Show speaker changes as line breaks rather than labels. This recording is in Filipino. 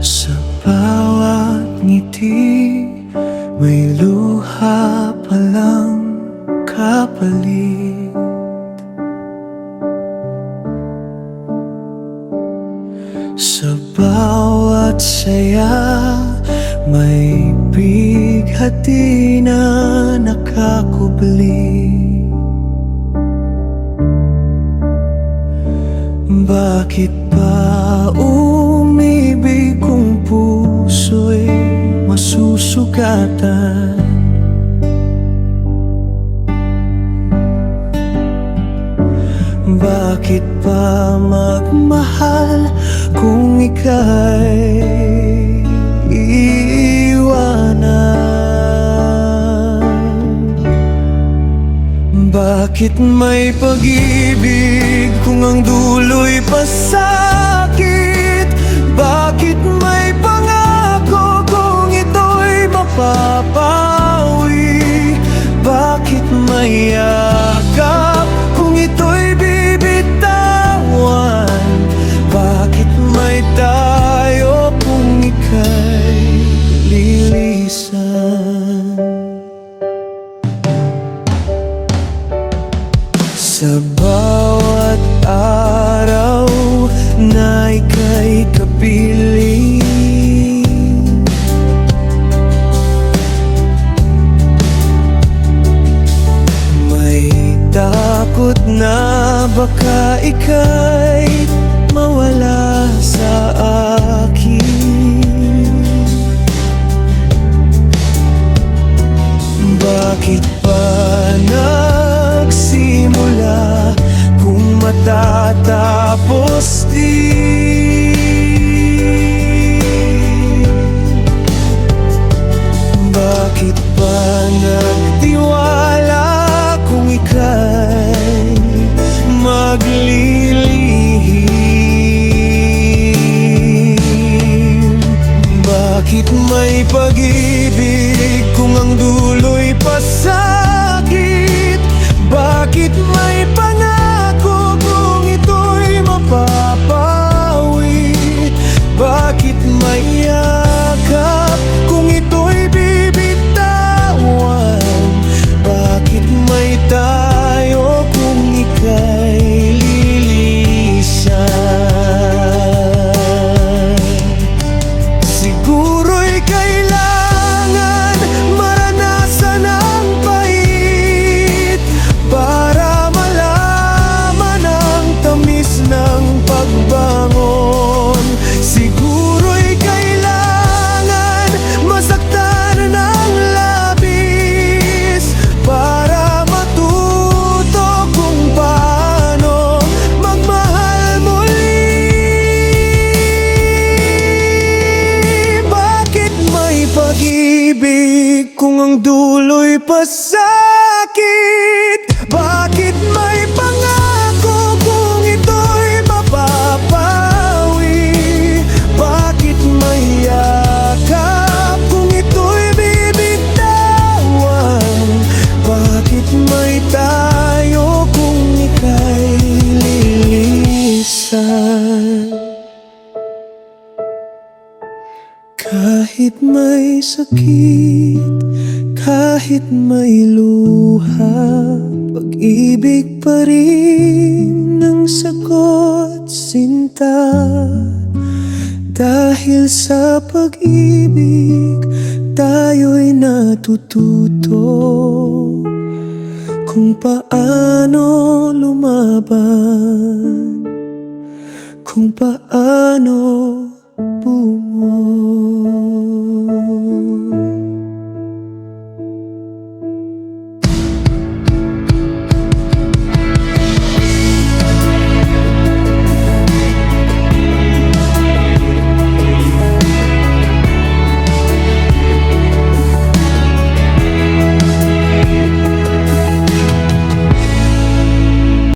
Sa bawat ngiti may luha palang kapalit. Sa bawat saya may bighati na nakakubli. Bakit ba umibig kung puso'y masusugatan? Bakit pa magmahal kung ika'y iiwanan? Bakit may pag-ibig kung ang dulo'y pasakit? Bakit may pangako kung ito'y mapapawi? Bakit may yakap kung ito'y bibitawan? Bakit may tayo kung ika'y lilisan? Sa bawat araw na ika'y kapiling, may takot na baka ika'y mawala sa akin. Bakit pa nagsimula kung matatapos din? Bakit pa nagtiwala kung ika'y maglilihim? Bakit may pag-ibig kung ang dulo'y pasakit? Bakit may pangako kung ito'y mapapawi? Bakit may yakap kung ito'y bibitawan? Bakit may tayo kung ika'y lilisan? Siguro'y kailangan maranasan ang pait para malaman ang tamis ng pagbangon. Siguro'y kailangan masaktan ng labis para matuto kung paano magmahal muli. Bakit may pag-ibig kung ang dulo'y pasakit? Bakit may pangako kung ito'y mapapawi? Bakit may yakap kung ito'y bibitawan? Bakit may tayo kung ika'y lilisan? Kahit may sakit, kahit may luha, pag-ibig pa rin ang sagot, sinta. Dahil sa pag-ibig, tayo'y natututo kung paano lumaban, kung paano bumungon.